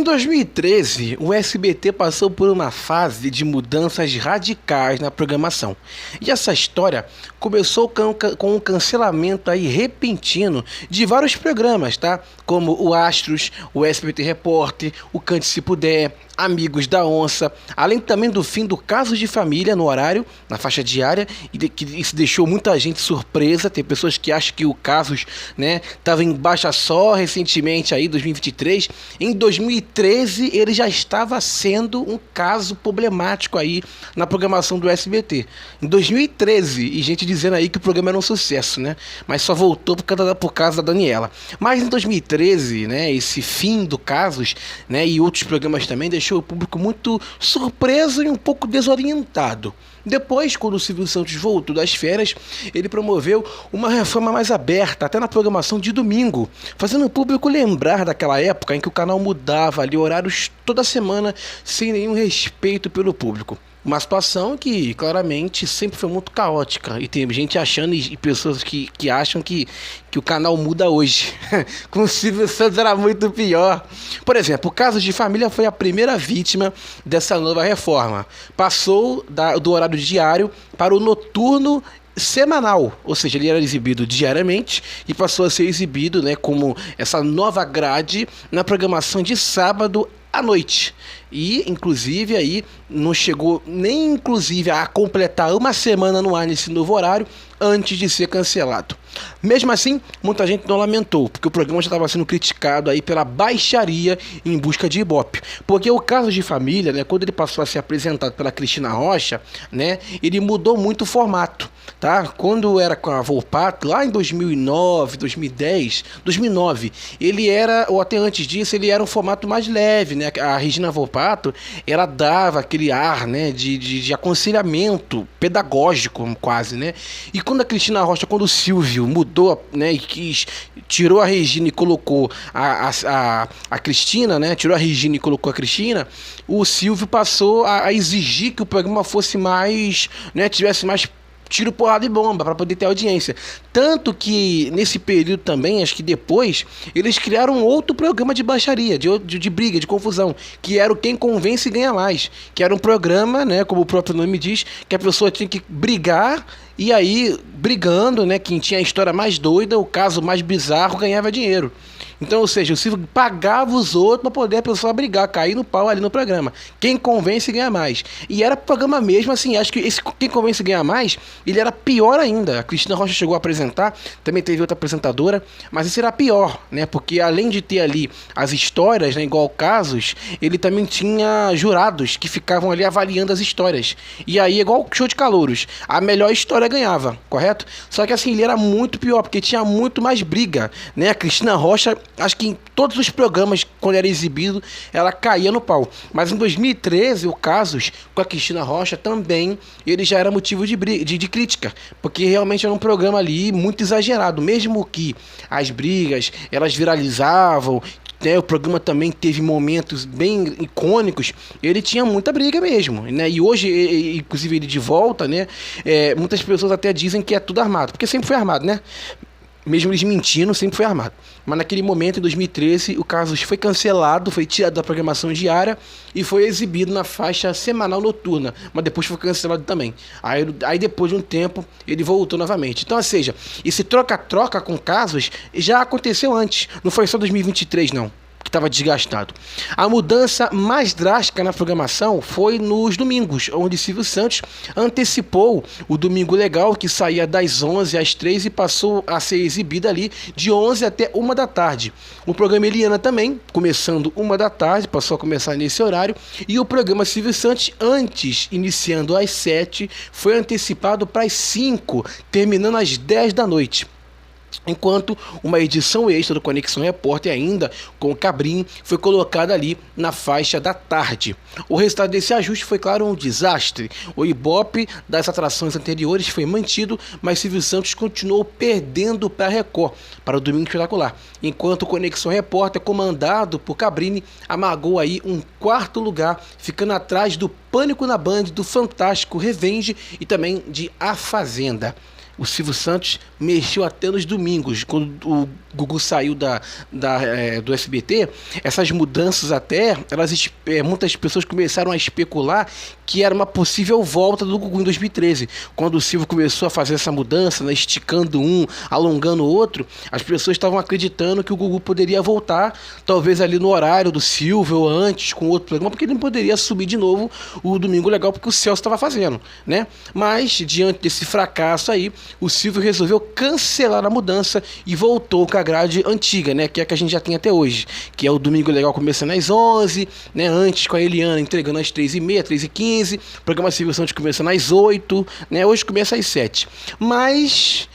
Em 2013, o SBT passou por uma fase de mudanças radicais na programação. E essa história começou com o cancelamento aí repentino de vários programas, tá? Como o Astros, o SBT Repórter, o Cante Se Puder, Amigos da Onça, além também do fim do Casos de Família no horário, na faixa diária, que isso deixou muita gente surpresa. Tem pessoas que acham que o Casos, né, estava em baixa só recentemente aí, 2023. Em 2013 ele já estava sendo um caso problemático aí na programação do SBT. Em 2013, e gente dizendo aí que o programa era um sucesso, né? Mas só voltou por causa da Daniela. Mas em 2013, né, esse fim do Casos, né, e outros programas também deixou o público muito surpreso e um pouco desorientado. Depois, quando o Silvio Santos voltou das férias, ele promoveu uma reforma mais aberta, até na programação de domingo, fazendo o público lembrar daquela época em que o canal mudava ali horários toda semana, sem nenhum respeito pelo público. Uma situação que claramente sempre foi muito caótica. E tem gente achando, e pessoas que acham que o canal muda hoje. Com o Silvio Santos era muito pior. Por exemplo, o Casos de Família foi a primeira vítima dessa nova reforma. Passou do horário diário para o noturno semanal, ou seja, ele era exibido diariamente e passou a ser exibido, né, como essa nova grade na programação de sábado à noite. E inclusive aí não chegou nem inclusive a completar uma semana no ar nesse novo horário antes de ser cancelado. Mesmo assim, muita gente não lamentou, porque o programa já estava sendo criticado aí pela baixaria em busca de Ibope. Porque o Casos de Família, né, quando ele passou a ser apresentado pela Cristina Rocha, né, ele mudou muito o formato, tá? Quando era com a Volpato, lá em 2009, 2010, 2009, ele era, ou até antes disso, ele era um formato mais leve, né? A Regina Volpato, ela dava aquele ar, né, de aconselhamento pedagógico, quase, né? E quando a Cristina Rocha, quando o Silvio mudou, né, e tirou a Regina e colocou a Cristina, né, tirou a Regina e colocou a Cristina, o Silvio passou a exigir que o programa fosse mais, né, tivesse mais tiro, porrada e bomba para poder ter audiência. Tanto que nesse período também, acho que depois, eles criaram um outro programa de baixaria, de briga, de confusão, que era o Quem Convence Ganha Mais, que era um programa, né, como o próprio nome diz, que a pessoa tinha que brigar. E aí, brigando, né, quem tinha a história mais doida, o caso mais bizarro, ganhava dinheiro. Então, ou seja, o Silvio pagava os outros para poder a pessoa brigar, cair no pau ali no programa. Quem convence ganha mais. E era programa mesmo, assim, acho que esse Quem Convence ganha mais, ele era pior ainda. A Cristina Rocha chegou a apresentar, também teve outra apresentadora, mas esse era pior, né, porque além de ter ali as histórias, né, igual Casos, ele também tinha jurados que ficavam ali avaliando as histórias. E aí, igual show de calouros, a melhor história ganhava, correto? Só que assim, ele era muito pior, porque tinha muito mais briga, né? A Cristina Rocha, acho que em todos os programas, quando era exibido, ela caía no pau. Mas em 2013, o Casos com a Cristina Rocha também, ele já era motivo de crítica, porque realmente era um programa ali muito exagerado, mesmo que as brigas, elas viralizavam, né, o programa também teve momentos bem icônicos, ele tinha muita briga mesmo, né? E hoje, inclusive ele de volta, né, muitas pessoas até dizem que é tudo armado, porque sempre foi armado, né? Mesmo eles mentindo, sempre foi armado. Mas naquele momento, em 2013, o Casos foi cancelado, foi tirado da programação diária e foi exibido na faixa semanal noturna, mas depois foi cancelado também. Aí depois de um tempo, ele voltou novamente. Então, ou seja, esse troca-troca com Casos já aconteceu antes, não foi só 2023 não, que estava desgastado. A mudança mais drástica na programação foi nos domingos, onde Silvio Santos antecipou o Domingo Legal, que saía das 11 às 3 e passou a ser exibido ali de 11 até 1 da tarde. O programa Eliana também, começando 1 da tarde, passou a começar nesse horário, e o programa Silvio Santos, antes, iniciando às 7, foi antecipado para as 5, terminando às 10 da noite. Enquanto uma edição extra do Conexão Repórter, ainda com o Cabrinho, foi colocada ali na faixa da tarde. O resultado desse ajuste foi, claro, um desastre. O Ibope das atrações anteriores foi mantido, mas Silvio Santos continuou perdendo para a Record, para o Domingo Espetacular. Enquanto o Conexão Repórter, comandado por Cabrini, amagou aí um quarto lugar, ficando atrás do Pânico na Band, do Fantástico Revenge e também de A Fazenda. O Silvio Santos mexeu até nos domingos, quando o Gugu saiu do SBT. Essas mudanças até, muitas pessoas começaram a especular que era uma possível volta do Gugu em 2013. Quando o Silvio começou a fazer essa mudança, né, esticando um, alongando o outro, as pessoas estavam acreditando que o Gugu poderia voltar, talvez ali no horário do Silvio, ou antes, com outro programa, porque ele não poderia assumir de novo o Domingo Legal, porque o Celso estava fazendo, né? Mas, diante desse fracasso aí, o Silvio resolveu cancelar a mudança e voltou com a grade antiga, né? Que é a que a gente já tem até hoje, que é o Domingo Legal começando às 11, né? Antes com a Eliana entregando às 3h30, 3h15, o programa Silvio Santos começando às 8, né? Hoje começa às 7. Mas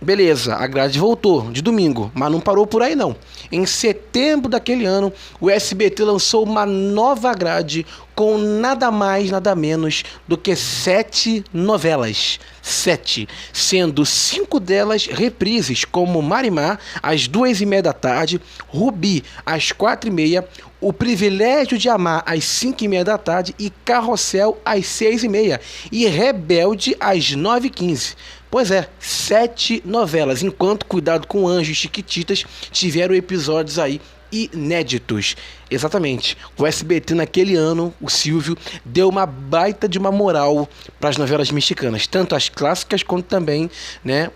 beleza, a grade voltou de domingo, mas não parou por aí não. Em setembro daquele ano, o SBT lançou uma nova grade com nada mais, nada menos do que 7 novelas. 7, sendo 5 delas reprises, como Marimar, às 2h30 da tarde, Rubi, às 4h30, O Privilégio de Amar, às 5h30 da tarde e Carrossel, às 6h30 e Rebelde, às 9h15. Pois é, 7 novelas, enquanto Cuidado com Anjos e Chiquititas tiveram episódios aí inéditos. Exatamente, o SBT naquele ano, o Silvio, deu uma baita de uma moral para as novelas mexicanas, tanto as clássicas quanto também, né,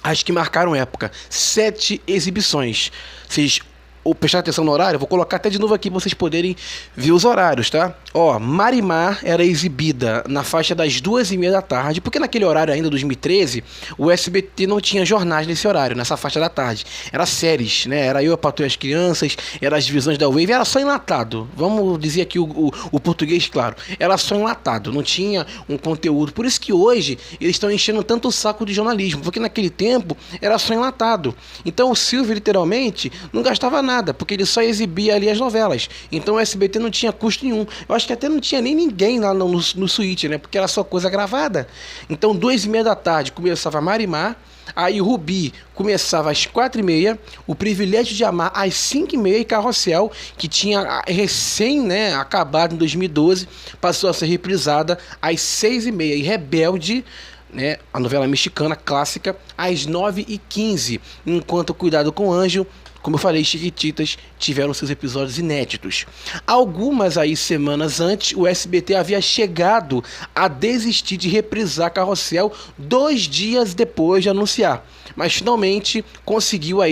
as que marcaram época. 7 exibições. Vocês ou prestar atenção no horário, eu vou colocar até de novo aqui para vocês poderem ver os horários, tá? Ó, Marimar era exibida na faixa das 2h30 da tarde, porque naquele horário ainda, 2013, o SBT não tinha jornais nesse horário, nessa faixa da tarde. Era séries, né? Era Eu, a Patroa e as Crianças, era as divisões da Wave, era só enlatado. Vamos dizer aqui o português claro. Era só enlatado, não tinha um conteúdo. Por isso que hoje eles estão enchendo tanto o saco de jornalismo, porque naquele tempo era só enlatado. Então o Silvio, literalmente, não gastava nada, porque ele só exibia ali as novelas. Então o SBT não tinha custo nenhum. Eu acho que até não tinha nem ninguém lá no Switch, né? Porque era só coisa gravada. Então 2h30 da tarde começava Marimar, aí Rubi começava às 4h30, O Privilégio de Amar às 5h30 e Carrossel, que tinha recém, né, acabado em 2012, passou a ser reprisada às 6h30 e Rebelde, né, a novela mexicana clássica, às 9h15, enquanto Cuidado com o Anjo, como eu falei, Chiquititas tiveram seus episódios inéditos. Algumas aí semanas antes, o SBT havia chegado a desistir de reprisar Carrossel 2 dias depois de anunciar. Mas finalmente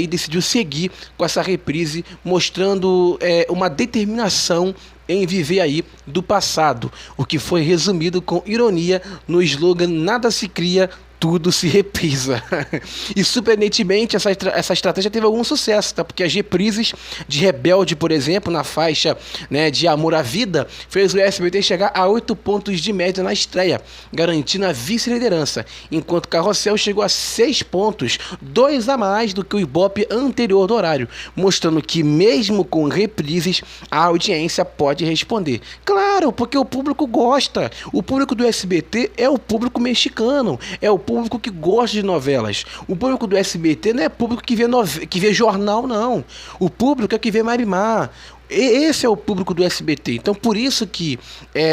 decidiu seguir com essa reprise, mostrando uma determinação em viver aí do passado, o que foi resumido com ironia no slogan Nada se cria, tudo se reprisa. E surpreendentemente essa estratégia teve algum sucesso, tá? Porque as reprises de Rebelde, por exemplo, na faixa, né, de Amor à Vida, fez o SBT chegar a 8 pontos de média na estreia, garantindo a vice-liderança, enquanto Carrossel chegou a 6 pontos, 2 a mais do que o Ibope anterior do horário, mostrando que mesmo com reprises, a audiência pode responder. Claro, porque o público gosta. O público do SBT é o público mexicano, é o público que gosta de novelas. O público do SBT não é público que vê jornal, não. O público é que vê Marimar. Esse é o público do SBT. Então, por isso que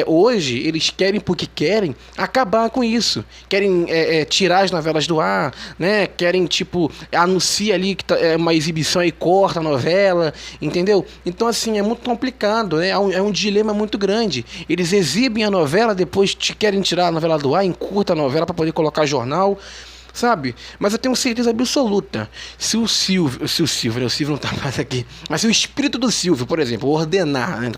hoje eles querem, porque querem, acabar com isso. Querem tirar as novelas do ar, né? Querem, anuncia ali que é uma exibição e corta a novela, entendeu? Então, assim, é muito complicado, né? É um dilema muito grande. Eles exibem a novela, depois querem tirar a novela do ar, encurta a novela para poder colocar jornal, sabe? Mas eu tenho certeza absoluta, se o Silvio não tá mais aqui, mas se o espírito do Silvio, por exemplo, ordenar, né,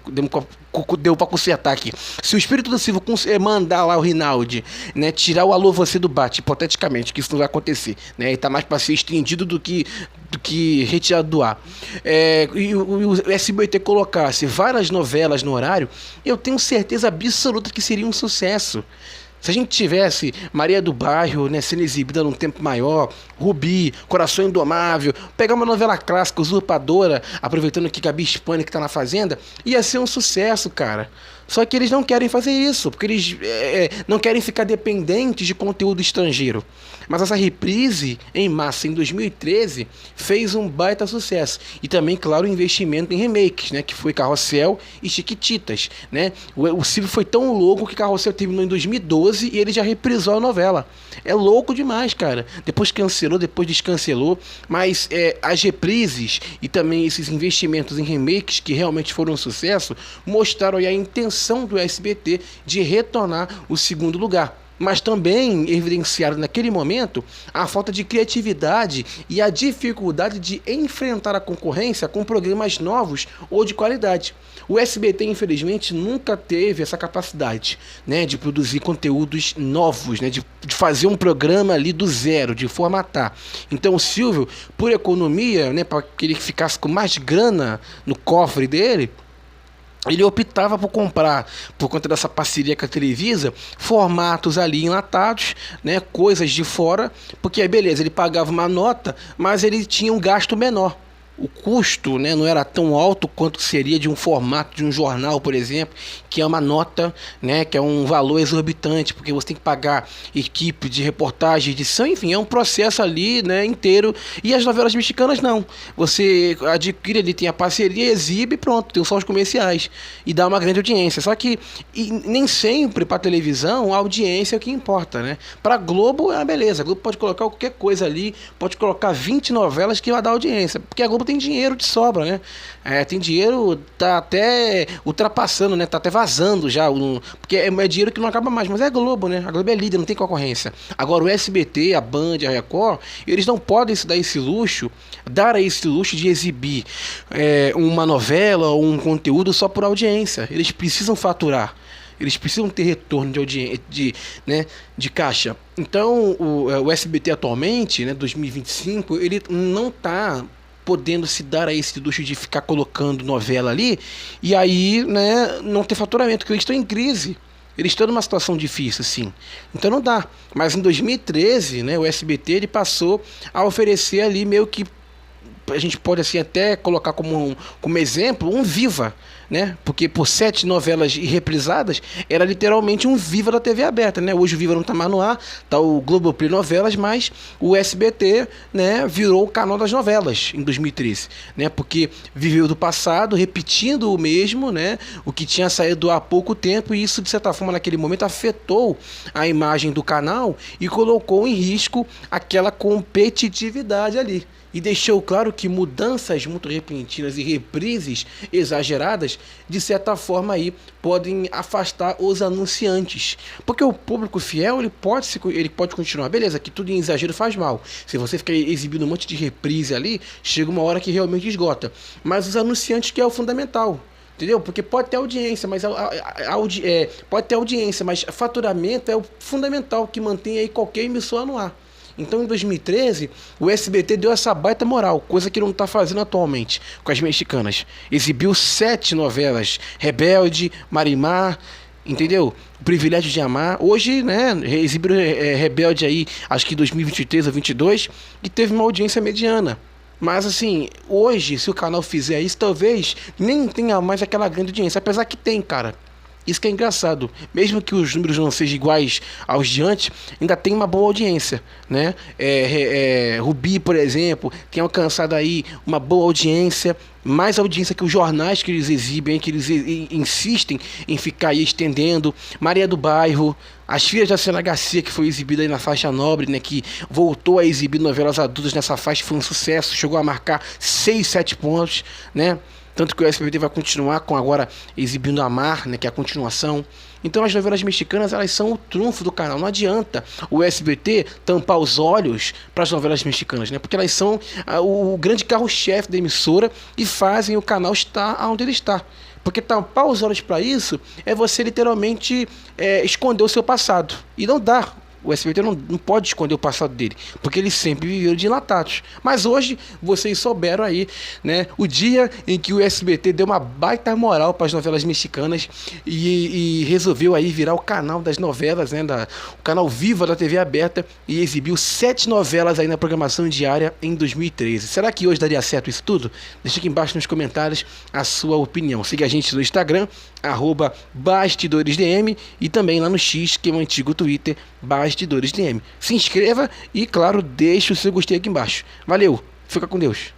deu pra consertar aqui, se o espírito do Silvio mandar lá o Rinaldi, né, tirar o Alô Você do Bate, hipoteticamente, que isso não vai acontecer, né, e tá mais pra ser estendido do que retirado do ar, e o SBT colocasse várias novelas no horário, eu tenho certeza absoluta que seria um sucesso. Se a gente tivesse Maria do Bairro, né, sendo exibida num tempo maior, Rubi, Coração Indomável, pegar uma novela clássica, Usurpadora, aproveitando que Gabi Spani que tá na Fazenda, ia ser um sucesso, cara. Só que eles não querem fazer isso, porque eles não querem ficar dependentes de conteúdo estrangeiro. Mas essa reprise em massa em 2013 fez um baita sucesso. E também, claro, o investimento em remakes, né, que foi Carrossel e Chiquititas, né? O Silvio foi tão louco que Carrossel terminou em 2012 2012 e ele já reprisou a novela. É louco demais, cara. Depois cancelou, depois descancelou, mas as reprises e também esses investimentos em remakes que realmente foram um sucesso mostraram aí a intenção do SBT de retornar o segundo lugar. Mas também evidenciaram naquele momento a falta de criatividade e a dificuldade de enfrentar a concorrência com programas novos ou de qualidade. O SBT, infelizmente, nunca teve essa capacidade, né, de produzir conteúdos novos, né, de fazer um programa ali do zero, de formatar. Então o Silvio, por economia, né, para que ele ficasse com mais grana no cofre dele, ele optava por comprar, por conta dessa parceria com a Televisa, formatos ali enlatados, né, coisas de fora, porque aí beleza, ele pagava uma nota, mas ele tinha um gasto menor. O custo, né, não era tão alto quanto seria de um formato de um jornal, por exemplo, que é uma nota, né, que é um valor exorbitante, porque você tem que pagar equipe de reportagem, edição, enfim, é um processo ali, né, inteiro. E as novelas mexicanas não. Você adquire ali, tem a parceria, exibe, pronto, tem só os comerciais e dá uma grande audiência. Só que nem sempre para televisão a audiência é o que importa, né? Para Globo é beleza, a Globo pode colocar qualquer coisa ali, pode colocar 20 novelas que vai dar audiência, porque a Globo tem dinheiro de sobra, né? Tem dinheiro, tá até ultrapassando, né? Tá até vazando já, porque é dinheiro que não acaba mais, mas é a Globo, né? A Globo é líder, não tem concorrência. Agora o SBT, a Band, a Record, eles não podem se dar esse luxo, de exibir uma novela ou um conteúdo só por audiência. Eles precisam faturar. Eles precisam ter retorno de audiência, de caixa. Então, o SBT atualmente, né, 2025, ele não está podendo se dar a esse luxo de ficar colocando novela ali e aí, né, não ter faturamento, porque eles estão em crise. Eles estão numa situação difícil, sim. Então não dá. Mas em 2013, né, o SBT ele passou a oferecer ali meio que a gente pode assim até colocar como exemplo um Viva, né? Porque por 7 novelas reprisadas era literalmente um Viva da TV aberta, né? Hoje o Viva não está mais no ar, tá o Globoplay Novelas, mas o SBT, né, virou o canal das novelas em 2013, né? Porque viveu do passado, repetindo o mesmo, né? O que tinha saído há pouco tempo, e isso de certa forma naquele momento afetou a imagem do canal e colocou em risco aquela competitividade ali. E deixou claro que mudanças muito repentinas e reprises exageradas, de certa forma aí, podem afastar os anunciantes. Porque o público fiel, ele pode continuar. Beleza, que tudo em exagero faz mal. Se você ficar exibindo um monte de reprise ali, chega uma hora que realmente esgota. Mas os anunciantes que é o fundamental. Entendeu? Porque pode ter audiência, mas pode ter audiência, mas faturamento é o fundamental que mantém aí qualquer emissora no ar. Então, em 2013, o SBT deu essa baita moral, coisa que não está fazendo atualmente com as mexicanas. Exibiu 7 novelas, Rebelde, Marimar, entendeu? O Privilégio de Amar. Hoje, né, exibiu Rebelde aí, acho que em 2023 ou 2022, e teve uma audiência mediana. Mas assim, hoje, se o canal fizer isso, talvez nem tenha mais aquela grande audiência, apesar que tem, cara. Isso que é engraçado, mesmo que os números não sejam iguais aos de antes, ainda tem uma boa audiência, né? Rubi, por exemplo, tem alcançado aí uma boa audiência, mais audiência que os jornais que eles exibem, que eles insistem em ficar aí estendendo. Maria do Bairro, As Filhas da Senna Garcia, que foi exibida aí na faixa nobre, né? Que voltou a exibir novelas adultas nessa faixa, foi um sucesso, chegou a marcar 6, 7 pontos, né? Tanto que o SBT vai continuar com agora exibindo Amar, né, que é a continuação. Então as novelas mexicanas, elas são o trunfo do canal. Não adianta o SBT tampar os olhos para as novelas mexicanas, né? Porque elas são o grande carro-chefe da emissora e fazem o canal estar onde ele está. Porque tampar os olhos para isso é você literalmente esconder o seu passado. E não dá. O SBT não pode esconder o passado dele, porque eles sempre viveram dilatados. Mas hoje, vocês souberam aí, né, o dia em que o SBT deu uma baita moral para as novelas mexicanas e resolveu aí virar o canal das novelas, né, o canal Viva da TV aberta, e exibiu 7 novelas aí na programação diária em 2013. Será que hoje daria certo isso tudo? Deixa aqui embaixo nos comentários a sua opinião. Siga a gente no Instagram, @BastidoresDM, e também lá no X, que é o antigo Twitter, Bastidores DM. Se inscreva e, claro, deixe o seu gostei aqui embaixo. Valeu, fica com Deus.